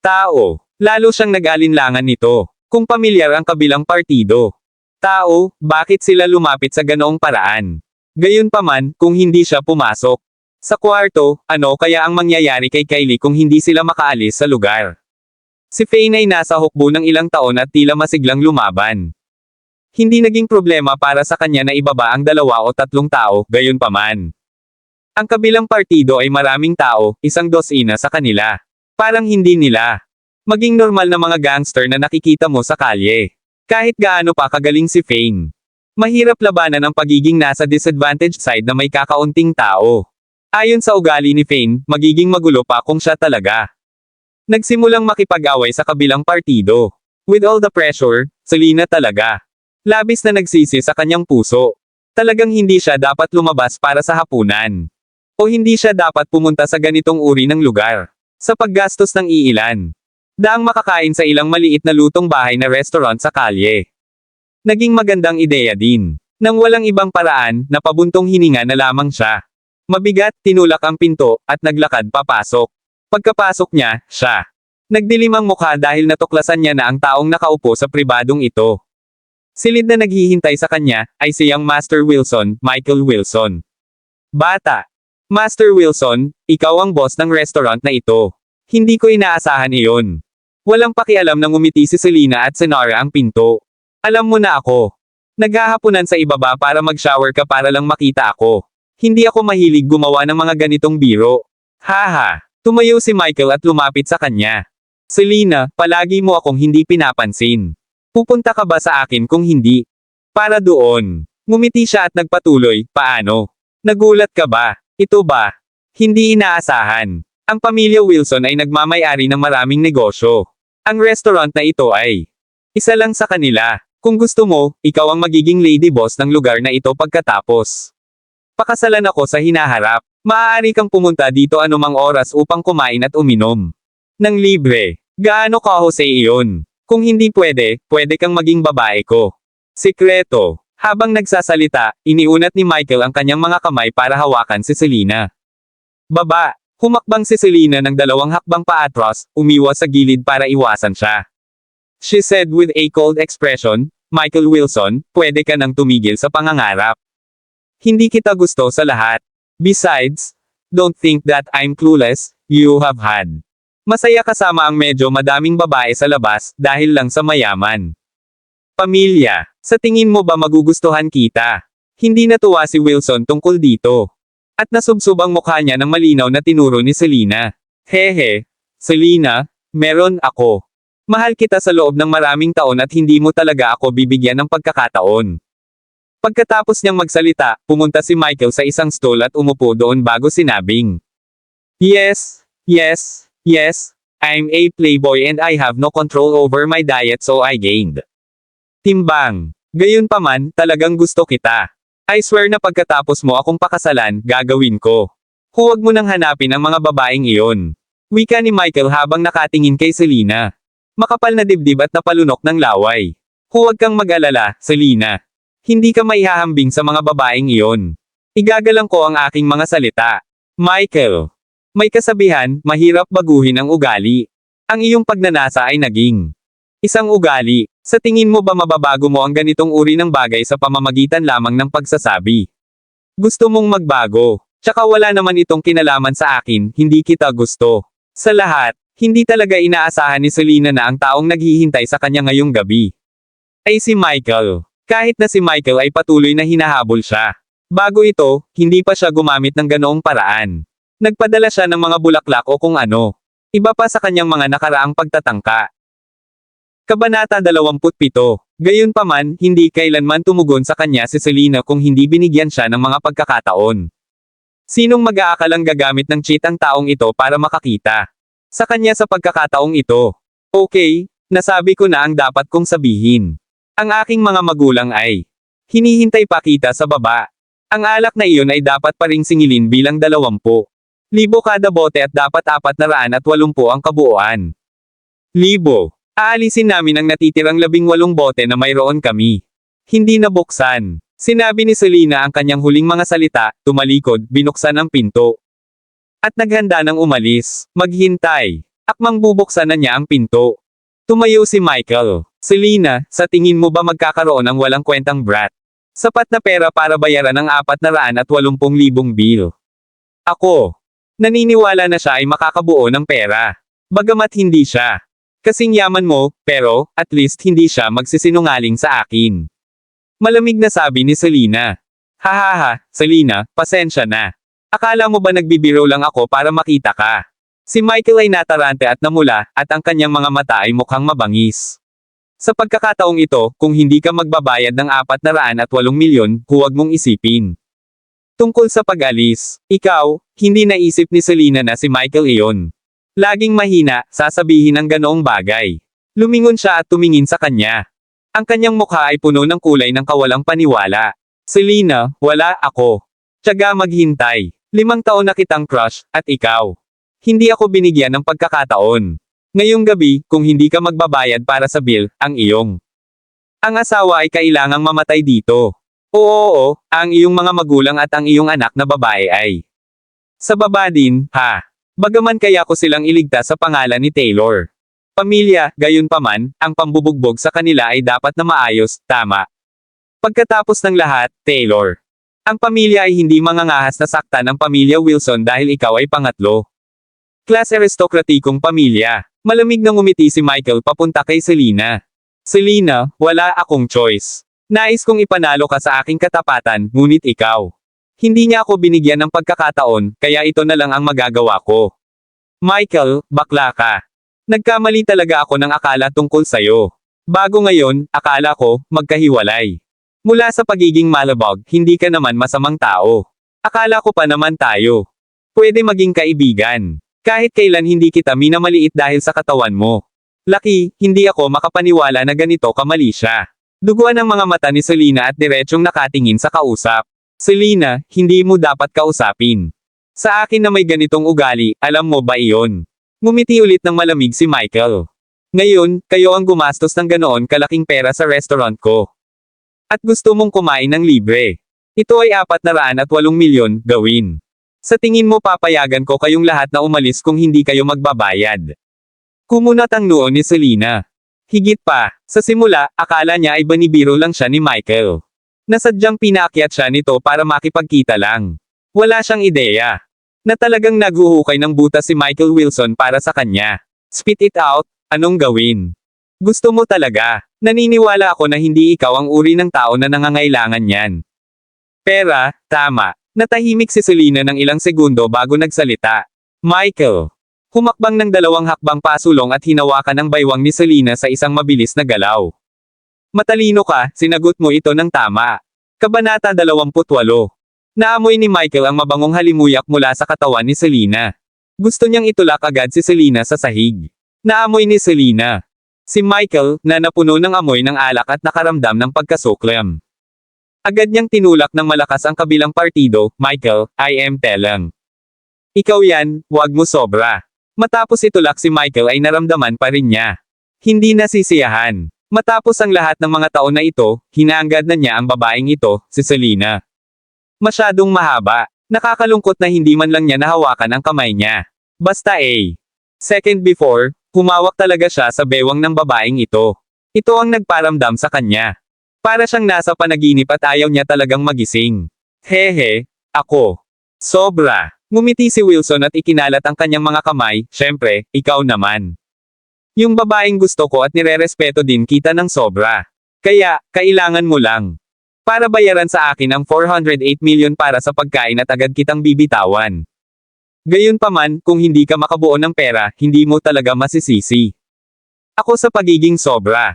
Tao. Lalo siyang nag-alinlangan nito. Kung pamilyar ang kabilang partido. Tao, bakit sila lumapit sa ganoong paraan? Gayunpaman, kung hindi siya pumasok sa kwarto, ano kaya ang mangyayari kay Kylie kung hindi sila makaalis sa lugar? Si Faye ay nasa hukbo ng ilang taon at tila masiglang lumaban. Hindi naging problema para sa kanya na ibaba ang 2 o 3 tao, gayunpaman. Ang kabilang partido ay maraming tao, 1 dosina sa kanila. Parang hindi nila maging normal na mga gangster na nakikita mo sa kalye. Kahit gaano pa kagaling si Faye. Mahirap labanan ang pagiging nasa disadvantaged side na may kakaunting tao. Ayon sa ugali ni Faye, magiging magulo pa kung siya talaga nagsimulang makipag-away sa kabilang partido. With all the pressure, Selena talaga labis na nagsisi sa kanyang puso. Talagang hindi siya dapat lumabas para sa hapunan. O hindi siya dapat pumunta sa ganitong uri ng lugar. Sa paggastos ng iilan. Daang makakain sa ilang maliit na lutong bahay na restaurant sa kalye. Naging magandang ideya din. Nang walang ibang paraan, napabuntong hininga na lamang siya. Mabigat, tinulak ang pinto, at naglakad papasok. Pagkapasok niya, siya nagdilim ang mukha dahil natuklasan niya na ang taong nakaupo sa pribadong ito. Silid na naghihintay sa kanya, ay siyang Master Wilson, Michael Wilson. Bata. Master Wilson, ikaw ang boss ng restaurant na ito. Hindi ko inaasahan iyon. Walang pakialam nang umiti si Selena at Senara ang pinto. Alam mo na ako. Naghahaponan sa ibaba para mag-shower ka para lang makita ako. Hindi ako mahilig gumawa ng mga ganitong biro. Haha. Tumayo si Michael at lumapit sa kanya. Selena, palagi mo akong hindi pinapansin. Pupunta ka ba sa akin kung hindi? Para doon. Ngumiti siya at nagpatuloy, paano? Nagulat ka ba? Ito ba? Hindi inaasahan. Ang pamilya Wilson ay nagmamay-ari ng maraming negosyo. Ang restaurant na ito ay isa lang sa kanila. Kung gusto mo, ikaw ang magiging lady boss ng lugar na ito pagkatapos. Pakasalan ako sa hinaharap. Maaari kang pumunta dito anumang oras upang kumain at uminom. Nang libre. Gaano ka Jose iyon? Kung hindi pwede, pwede kang maging babae ko. Sikreto. Habang nagsasalita, iniunat ni Michael ang kanyang mga kamay para hawakan si Selena. Baba. Humakbang si Selena ng 2 hakbang paatras, umiwas sa gilid para iwasan siya. She said with a cold expression, Michael Wilson, pwede ka nang tumigil sa pangangarap. Hindi kita gusto sa lahat. Besides, don't think that I'm clueless, you have had. Masaya kasama ang medyo madaming babae sa labas, dahil lang sa mayaman. Pamilya, sa tingin mo ba magugustuhan kita? Hindi natuwa si Wilson tungkol dito. At nasubsob ang mukha niya ng malinaw na tinuro ni Selena. Hehe, Selena, meron ako. Mahal kita sa loob ng maraming taon at hindi mo talaga ako bibigyan ng pagkakataon. Pagkatapos niyang magsalita, pumunta si Michael sa isang stool at umupo doon bago sinabing, Yes, yes, yes, I'm a playboy and I have no control over my diet so I gained. Timbang. Gayunpaman, talagang gusto kita. I swear na pagkatapos mo akong pakasalan, gagawin ko. Huwag mo nang hanapin ang mga babaeng iyon. Wika ni Michael habang nakatingin kay Selena. Makapal na dibdib at napalunok ng laway. Huwag kang mag-alala, Selena. Hindi ka maihahambing sa mga babaeng iyon. Igagalang ko ang aking mga salita. Michael. May kasabihan, mahirap baguhin ang ugali. Ang iyong pagnanasa ay naging isang ugali. Sa tingin mo ba mababago mo ang ganitong uri ng bagay sa pamamagitan lamang ng pagsasabi? Gusto mong magbago. Tsaka wala naman itong kinalaman sa akin, hindi kita gusto. Sa lahat, hindi talaga inaasahan ni Selena na ang taong naghihintay sa kanya ngayong gabi ay si Michael. Kahit na si Michael ay patuloy na hinahabol siya. Bago ito, hindi pa siya gumamit ng ganoong paraan. Nagpadala siya ng mga bulaklak o kung ano. Iba pa sa kanyang mga nakaraang pagtatangka. Kabanata 27. Gayunpaman, hindi kailanman tumugon sa kanya si Selena kung hindi binigyan siya ng mga pagkakataon. Sinong mag-aakalang gagamit ng cheat ang taong ito para makakita sa kanya sa pagkakataong ito? Okay, nasabi ko na ang dapat kong sabihin. Ang aking mga magulang ay hinihintay pa kita sa baba. Ang alak na iyon ay dapat pa ring singilin bilang 20,000 kada bote at dapat 480 ang kabuuan. Libo. Aalisin namin ang natitirang 18 bote na mayroon kami. Hindi nabuksan. Sinabi ni Selena ang kanyang huling mga salita, tumalikod, binuksan ang pinto. At naghanda ng umalis. Maghintay. Akmang bubuksan na niya ang pinto. Tumayo si Michael. Selena, sa tingin mo ba magkakaroon ng walang kwentang brat? Sapat na pera para bayaran ang 480,000 bill. Ako. Naniniwala na siya ay makakabuo ng pera. Bagamat hindi siya kasing yaman mo, pero, at least hindi siya magsisinungaling sa akin. Malamig na sabi ni Selena. Hahaha, Selena, pasensya na. Akala mo ba nagbibiro lang ako para makita ka? Si Michael ay natarante at namula, at ang kanyang mga mata ay mukhang mabangis. Sa pagkakataong ito, kung hindi ka magbabayad ng 480 milyon, huwag mong isipin. Tungkol sa pag-alis, ikaw, hindi naisip ni Selena na si Michael iyon. Laging mahina, sasabihin ang ganoong bagay. Lumingon siya at tumingin sa kanya. Ang kanyang mukha ay puno ng kulay ng kawalang paniwala. Selena, wala ako. Tiyaga maghintay. 5 taon na kitang crush, at ikaw. Hindi ako binigyan ng pagkakataon. Ngayong gabi, kung hindi ka magbabayad para sa bill, ang iyong asawa ay kailangang mamatay dito. Oo, ang iyong mga magulang at ang iyong anak na babae ay sa baba din, ha? Bagaman kaya ko silang iligtas sa pangalan ni Taylor. Pamilya, gayunpaman, ang pambubugbog sa kanila ay dapat na maayos, tama. Pagkatapos ng lahat, Taylor. Ang pamilya ay hindi mangangahas na saktan ng pamilya Wilson dahil ikaw ay pangatlo. Class aristokratikong pamilya. Malamig na ngumiti si Michael papunta kay Selena. Selena, wala akong choice. Nais kong ipanalo ka sa aking katapatan, ngunit ikaw. Hindi niya ako binigyan ng pagkakataon, kaya ito na lang ang magagawa ko. Michael, bakla ka. Nagkamali talaga ako ng akala tungkol sa'yo. Bago ngayon, akala ko, magkahiwalay. Mula sa pagiging malabog, hindi ka naman masamang tao. Akala ko pa naman tayo. Pwede maging kaibigan. Kahit kailan hindi kita minamaliit dahil sa katawan mo. Laki, hindi ako makapaniwala na ganito kamali siya. Duguan ang mga mata ni Selena at diretsyong nakatingin sa kausap. Selena, hindi mo dapat kausapin. Sa akin na may ganitong ugali, alam mo ba iyon? Ngumiti ulit ng malamig si Michael. Ngayon, kayo ang gumastos ng ganoon kalaking pera sa restaurant ko. At gusto mong kumain ng libre. Ito ay 408 milyon, gawin. Sa tingin mo papayagan ko kayong lahat na umalis kung hindi kayo magbabayad. Kumunat ang noo ni Selena. Higit pa, sa simula, akala niya ay banibiro lang siya ni Michael. Nasadyang pinaakyat siya nito para makipagkita lang. Wala siyang ideya. Na talagang naguhukay ng butas si Michael Wilson para sa kanya. Spit it out, anong gawin? Gusto mo talaga. Naniniwala ako na hindi ikaw ang uri ng tao na nangangailangan yan. Pera, tama. Natahimik si Selena ng ilang segundo bago nagsalita. Michael. Humakbang ng 2 hakbang pasulong at hinawakan ang baywang ni Selena sa isang mabilis na galaw. Matalino ka, sinagot mo ito ng tama. Kabanata 28. Naamoy ni Michael ang mabangong halimuyak mula sa katawan ni Selena. Gusto niyang itulak agad si Selena sa sahig. Naamoy ni Selena. Si Michael, na napuno ng amoy ng alak at nakaramdam ng pagkasuklam. Agad niyang tinulak ng malakas ang kabilang partido, Michael, I am telling. Ikaw yan, wag mo sobra. Matapos itulak si Michael ay naramdaman pa rin niya. Hindi nasisiyahan. Matapos ang lahat ng mga taon na ito, hinanggad na niya ang babaeng ito, si Selena. Masyadong mahaba. Nakakalungkot na hindi man lang niya nahawakan ang kamay niya. Basta second before, humawak talaga siya sa bewang ng babaeng ito. Ito ang nagparamdam sa kanya. Para siyang nasa panaginip at ayaw niya talagang magising. Hehe, ako. Sobra. Ngumiti si Wilson at ikinalat ang kanyang mga kamay, syempre, ikaw naman. Yung babaeng gusto ko at nirerespeto din kita ng sobra. Kaya, kailangan mo lang. Para bayaran sa akin ang 408 million para sa pagkain at agad kitang bibitawan. Gayunpaman, kung hindi ka makabuo ng pera, hindi mo talaga masisisi. Ako sa pagiging sobra.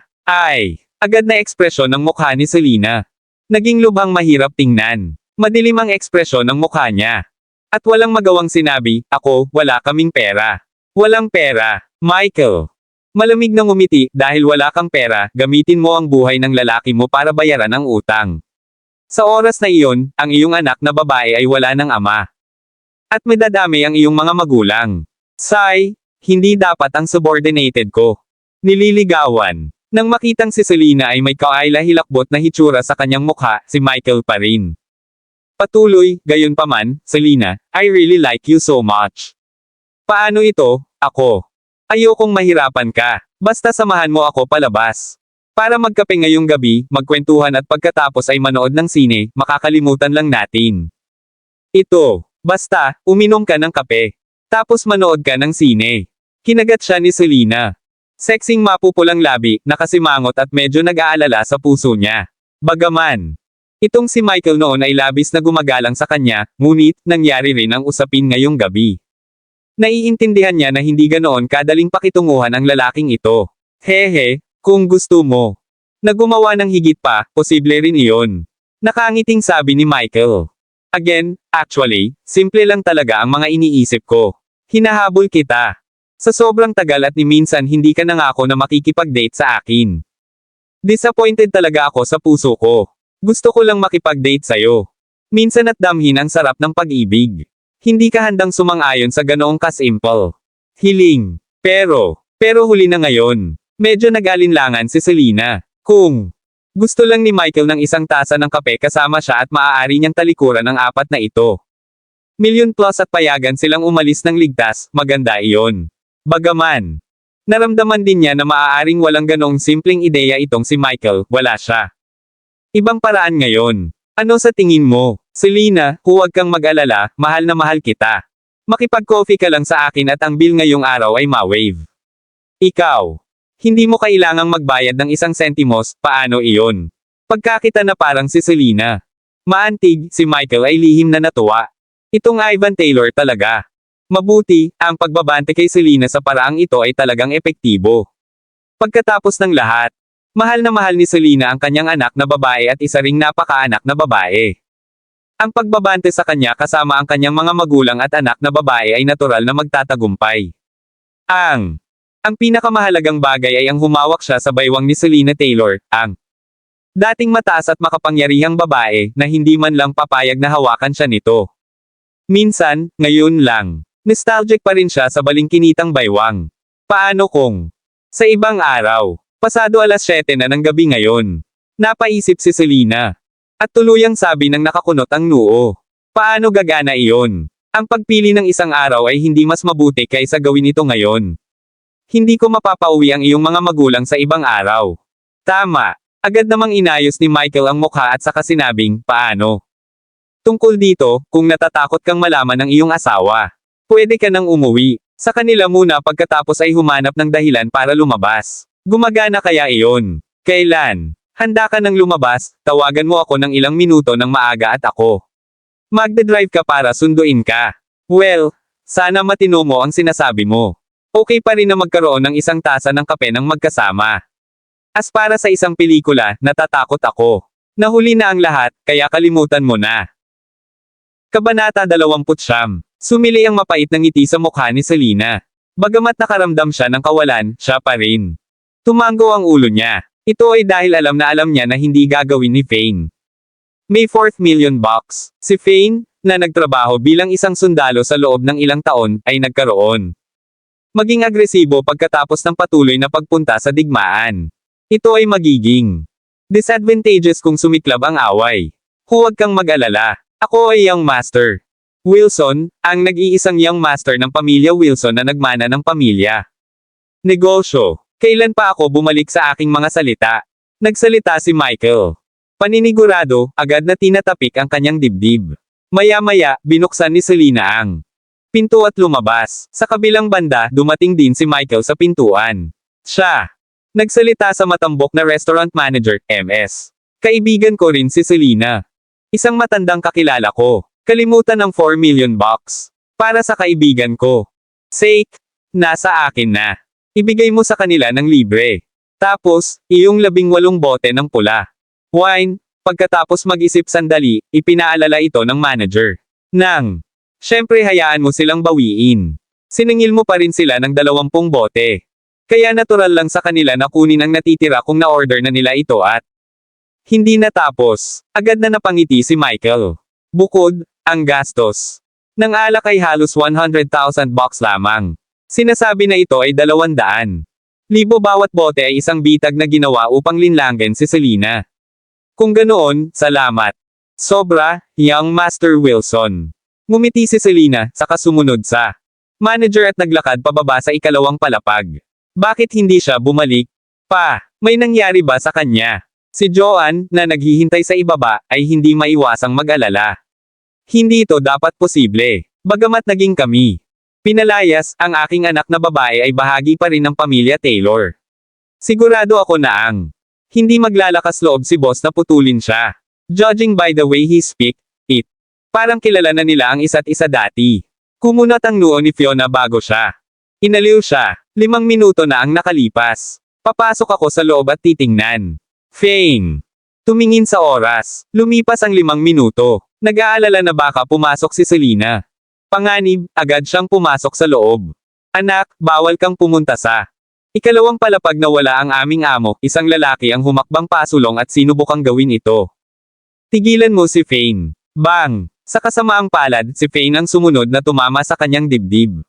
Agad na ekspresyon ng mukha ni Selena. Naging lubhang mahirap tingnan. Madilim ang ekspresyon ng mukha niya. At walang magawang sinabi, ako, wala kaming pera. Walang pera, Michael. Malamig na ngumiti, dahil wala kang pera, gamitin mo ang buhay ng lalaki mo para bayaran ang utang. Sa oras na iyon, ang iyong anak na babae ay wala ng ama. At madadami ang iyong mga magulang. Hindi dapat ang subordinated ko. Nililigawan. Nang makitang si Selena ay may kaila-hilakbot na hitsura sa kanyang mukha, si Michael pa rin. Patuloy, gayunpaman, Selena, I really like you so much. Paano ito, ako? Ayokong mahirapan ka. Basta samahan mo ako palabas. Para magkape ngayong gabi, magkwentuhan at pagkatapos ay manood ng sine, makakalimutan lang natin. Ito. Basta, uminom ka ng kape. Tapos manood ka ng sine. Kinagat siya ni Selena. Sexing mapupulang labi, nakasimangot at medyo nag-aalala sa puso niya. Bagaman. Itong si Michael noon ay labis na gumagalang sa kanya, ngunit, nangyari rin ang usapin ngayong gabi. Naiintindihan niya na hindi ganoon kadaling pakitunguhan ang lalaking ito. Hehe, kung gusto mo. Na gumawa ng higit pa, posible rin iyon. Nakangiting sabi ni Michael. Again, actually, simple lang talaga ang mga iniisip ko. Hinahabol kita. Sa sobrang tagal at ni minsan hindi ka nangako na makikipag-date sa akin. Disappointed talaga ako sa puso ko. Gusto ko lang makipag-date sa'yo. Minsan at damhin ang sarap ng pag-ibig. Hindi ka handang sumang-ayon sa ganoong kasimple. Hiling. Pero huli na ngayon. Medyo nag-alinlangan si Selena. Kung gusto lang ni Michael ng isang tasa ng kape kasama siya at maaari niyang talikuran ang 4 na ito. Million plus at payagan silang umalis ng ligtas, maganda iyon. Bagaman. Naramdaman din niya na maaaring walang ganong simpleng ideya itong si Michael, wala siya. Ibang paraan ngayon. Ano sa tingin mo? Selena, huwag kang mag-alala, mahal na mahal kita. Makipag-coffee ka lang sa akin at ang bill ngayong araw ay ma-wave. Ikaw. Hindi mo kailangang magbayad ng 1 sentimos, paano iyon? Pagkakita na parang si Selena. Maantig, si Michael ay lihim na natuwa. Itong Ivan Taylor talaga. Mabuti, ang pagbabante kay Selena sa paraang ito ay talagang epektibo. Pagkatapos ng lahat, mahal na mahal ni Selena ang kanyang anak na babae at isa ring napakaanak na babae. Ang pagbabante sa kanya kasama ang kanyang mga magulang at anak na babae ay natural na magtatagumpay. Ang pinakamahalagang bagay ay ang humawak siya sa baywang ni Selena Taylor, ang dating mataas at makapangyarihang babae na hindi man lang papayag na hawakan siya nito. Minsan, ngayon lang, nostalgic pa rin siya sa balingkinitang baywang. Paano kung sa ibang araw, pasado 7:00 na ng gabi ngayon? Napaisip si Selena. At tuluyang sabi ng nakakunot ang noo. Paano gagana iyon? Ang pagpili ng isang araw ay hindi mas mabuti kaysa gawin ito ngayon. Hindi ko mapapauwi ang iyong mga magulang sa ibang araw. Tama. Agad namang inayos ni Michael ang mukha at saka sinabing, paano? Tungkol dito, kung natatakot kang malaman ng iyong asawa, pwede ka nang umuwi. Sa kanila muna pagkatapos ay humanap ng dahilan para lumabas. Gumagana kaya iyon? Kailan? Handa ka nang lumabas, tawagan mo ako ng ilang minuto ng maaga at ako. Magdadrive ka para sunduin ka. Well, sana matino mo ang sinasabi mo. Okay pa rin na magkaroon ng 1 tasa ng kape ng magkasama. As para sa isang pelikula, natatakot ako. Nahuli na ang lahat, kaya kalimutan mo na. Kabanata 29. Sumili ang mapait ng ngiti sa mukha ni Selena. Bagamat nakaramdam siya ng kawalan, siya pa rin. Tumango ang ulo niya. Ito ay dahil alam niya na hindi gagawin ni Fane. May 4th million bucks. Si Fane, na nagtrabaho bilang isang sundalo sa loob ng ilang taon, ay nagkaroon. Maging agresibo pagkatapos ng patuloy na pagpunta sa digmaan. Ito ay magiging disadvantageous kung sumiklab ang away. Huwag kang mag-alala. Ako ay young master. Wilson, ang nag-iisang young master ng pamilya Wilson na nagmana ng pamilya. Negosyo. Kailan pa ako bumalik sa aking mga salita? Nagsalita si Michael. Paninigurado, agad na tinatapik ang kanyang dibdib. Maya-maya, binuksan ni Selena ang pinto at lumabas. Sa kabilang banda, dumating din si Michael sa pintuan. Siya. Nagsalita sa matambok na restaurant manager, MS. Kaibigan ko rin si Selena. Isang matandang kakilala ko. Kalimutan ng 4 million bucks. Para sa kaibigan ko. Sake, nasa akin na. Ibigay mo sa kanila ng libre. Tapos, iyong 18 bote ng pula. Wine, pagkatapos mag-isip sandali, ipinaalala ito ng manager. Siyempre hayaan mo silang bawiin. Siningil mo pa rin sila ng 20 bote. Kaya natural lang sa kanila na kunin ang natitira kung na-order na nila ito at hindi natapos. Agad na napangiti si Michael. Bukod, ang gastos ng alak ay halos 100,000 bucks lamang. Sinasabi na ito ay 200,000 bawat bote ay isang bitag na ginawa upang linlangin si Selena. Kung ganoon, salamat. Sobra, young Master Wilson. Ngumiti si Selena, saka sumunod sa manager at naglakad pababa sa ikalawang palapag. Bakit hindi siya bumalik? May nangyari ba sa kanya? Si Joanne, na naghihintay sa ibaba, ay hindi maiwasang mag-alala. Hindi ito dapat posible. Bagamat naging kami pinalayas, ang aking anak na babae ay bahagi pa rin ng pamilya Taylor. Sigurado ako na hindi maglalakas loob si boss na putulin siya. Judging by the way he speak, parang kilala na nila ang isa't isa dati. Kumunat ang noo ni Fiona bago siya. Inaliw siya. 5 minuto na ang nakalipas. Papasok ako sa loob at titingnan. Fane. Tumingin sa oras. Lumipas ang 5 minuto. Nag-aalala na baka pumasok si Selena. Panganib, agad siyang pumasok sa loob. Anak, bawal kang pumunta sa ikalawang palapag na wala ang aming amo, isang lalaki ang humakbang pasulong at sinubukang gawin ito. Tigilan mo si Fane. Bang! Sa kasamaang palad, si Fane ang sumunod na tumama sa kanyang dibdib.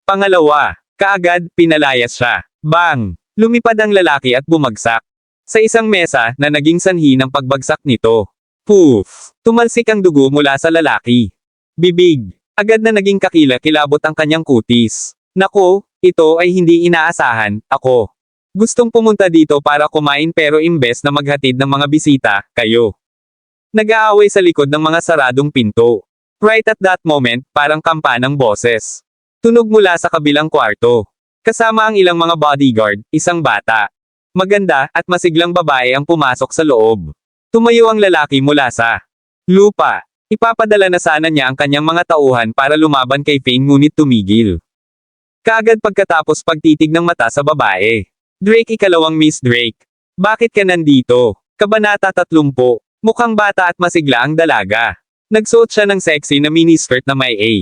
Pangalawa, kaagad, pinalayas siya. Bang! Lumipad ang lalaki at bumagsak sa isang mesa na naging sanhi ng pagbagsak nito. Poof! Tumalsik ang dugo mula sa lalaki. Bibig! Agad na naging kakila-kilabot ang kanyang kutis. Nako, ito ay hindi inaasahan, ako. Gustong pumunta dito para kumain pero imbes na maghatid ng mga bisita, kayo. Nag-aaway sa likod ng mga saradong pinto. Right at that moment, parang kampanang boses. Tunog mula sa kabilang kwarto. Kasama ang ilang mga bodyguard, isang bata. Maganda, at masiglang babae ang pumasok sa loob. Tumayo ang lalaki mula sa lupa. Ipapadala na sana niya ang kanyang mga tauhan para lumaban kay Fane ngunit tumigil. Kaagad pagkatapos pagtitig ng mata sa babae. Drake ikalawang Miss Drake. Bakit ka nandito? Kabanata 30. Mukhang bata at masigla ang dalaga. Nagsuot siya ng sexy na miniskirt na may A.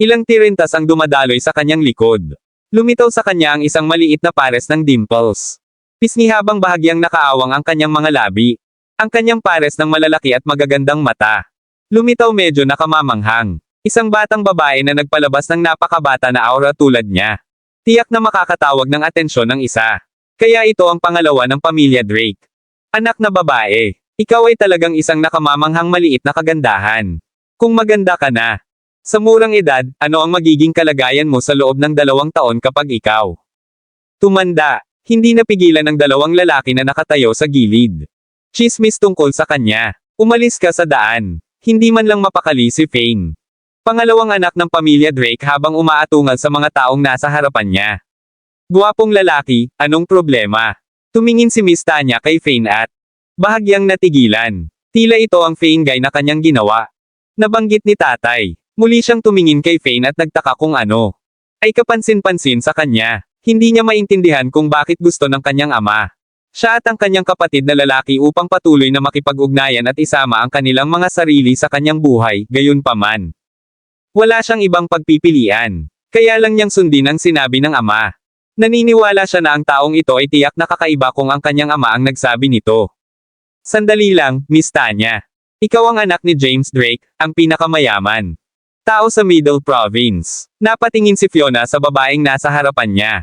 Ilang tirintas ang dumadaloy sa kanyang likod. Lumitaw sa kanya ang isang maliit na pares ng dimples. Pisngi habang bahagyang nakaawang ang kanyang mga labi. Ang kanyang pares ng malalaki at magagandang mata. Lumitaw medyo nakamamanghang. Isang batang babae na nagpalabas ng napakabata na aura tulad niya. Tiyak na makakatawag ng atensyon ng isa. Kaya ito ang pangalawa ng pamilya Drake. Anak na babae. Ikaw ay talagang isang nakamamanghang maliit na kagandahan. Kung maganda ka na. Sa murang edad, ano ang magiging kalagayan mo sa loob ng 2 taon kapag ikaw? Tumanda. Hindi napigilan ng dalawang lalaki na nakatayo sa gilid. Chismis tungkol sa kanya. Umalis ka sa daan. Hindi man lang mapakali si Fane. Pangalawang anak ng pamilya Drake habang umaatungal sa mga taong nasa harapan niya. Guwapong lalaki, anong problema? Tumingin si Miss Tanya kay Fane at bahagyang natigilan. Tila ito ang Fane guy na kanyang ginawa. Nabanggit ni tatay. Muli siyang tumingin kay Fane at nagtaka kung ano ay kapansin-pansin sa kanya. Hindi niya maintindihan kung bakit gusto ng kanyang ama. Siya at ang kanyang kapatid na lalaki upang patuloy na makipag-ugnayan at isama ang kanilang mga sarili sa kanyang buhay, gayunpaman. Wala siyang ibang pagpipilian. Kaya lang niyang sundin ang sinabi ng ama. Naniniwala siya na ang taong ito ay tiyak na kakaiba kung ang kanyang ama ang nagsabi nito. Sandali lang, Miss Tanya. Ikaw ang anak ni James Drake, ang pinakamayaman tao sa Middle Province. Napatingin si Fiona sa babaeng nasa harapan niya.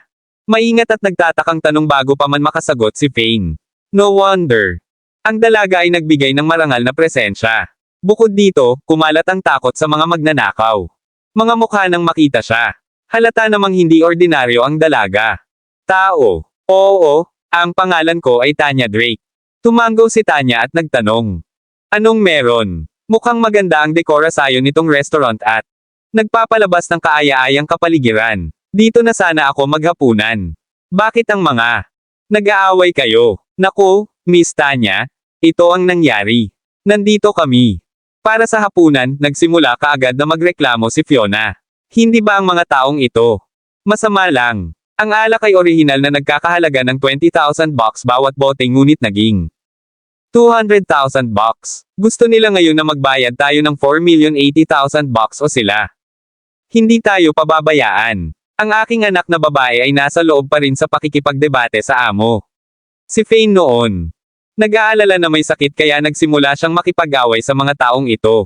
Maingat at nagtatakang tanong bago pa man makasagot si Fane. No wonder. Ang dalaga ay nagbigay ng marangal na presensya. Bukod dito, kumalat ang takot sa mga magnanakaw. Mga mukha nang makita siya. Halata namang hindi ordinaryo ang dalaga. Tao. Oo, ang pangalan ko ay Tanya Drake. Tumanggaw si Tanya at nagtanong. Anong meron? Mukhang maganda ang dekora sayo nitong restaurant at nagpapalabas ng kaaya-ayang kapaligiran. Dito na sana ako maghapunan. Bakit ang mga nag-aaway kayo? Naku, Miss Tanya, ito ang nangyari. Nandito kami. Para sa hapunan, nagsimula kaagad na magreklamo si Fiona. Hindi ba ang mga taong ito masama lang? Ang alak ay orihinal na nagkakahalaga ng 20,000 bucks bawat bote ngunit naging 200,000 bucks. Gusto nila ngayon na magbayad tayo ng 4,080,000 bucks o sila. Hindi tayo pababayaan. Ang aking anak na babae ay nasa loob pa rin sa pakikipagdebate sa amo. Si Fane noon. Nag-aalala na may sakit kaya nagsimula siyang makipag-away sa mga taong ito.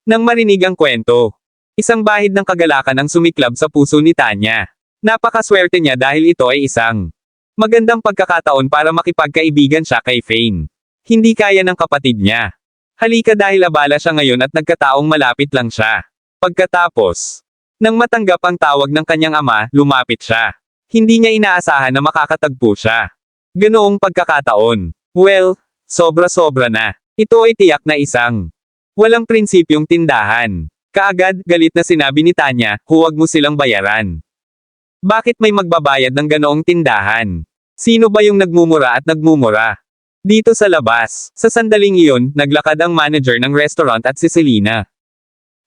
Nang marinig ang kwento, isang bahid ng kagalakan ang sumiklab sa puso ni Tanya. Napakaswerte niya dahil ito ay isang magandang pagkakataon para makipagkaibigan siya kay Fane. Hindi kaya ng kapatid niya. Halika dahil abala siya ngayon at nagkataong malapit lang siya. Pagkatapos, nang matanggap ang tawag ng kanyang ama, lumapit siya. Hindi niya inaasahan na makakatagpo siya. Ganoong pagkakataon. Well, sobra-sobra na. Ito ay tiyak na isang walang prinsipyong tindahan. Kaagad, galit na sinabi ni Tanya, huwag mo silang bayaran. Bakit may magbabayad ng ganoong tindahan? Sino ba yung nagmumura at nagmumura? Dito sa labas, sa sandaling iyon, naglakad ang manager ng restaurant at si Selena.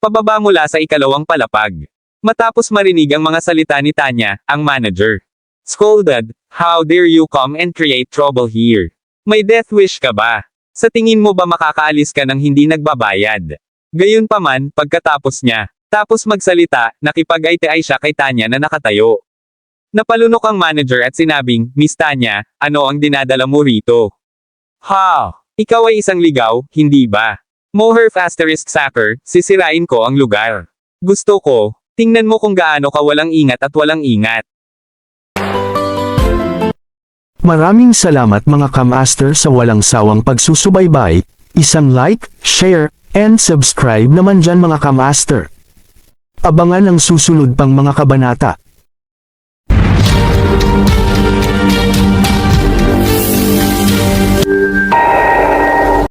Pababa mula sa ikalawang palapag. Matapos marinig ang mga salita ni Tanya, ang manager scolded, how dare you come and create trouble here? May death wish ka ba? Sa tingin mo ba makakaalis ka ng hindi nagbabayad? Gayunpaman, pagkatapos niya, tapos magsalita, nakipag-ay siya kay Tanya na nakatayo. Napalunok ang manager at sinabing, Miss Tanya, ano ang dinadala mo rito? Ha! Ikaw ay isang ligaw, hindi ba? Moherf asterisk sacker, sisirain ko ang lugar. Gusto ko, tingnan mo kung gaano ka walang ingat at walang ingat. Maraming salamat mga kamaster sa walang sawang pagsusubaybay, isang like, share, and subscribe naman dyan mga kamaster. Abangan ang susunod pang mga kabanata.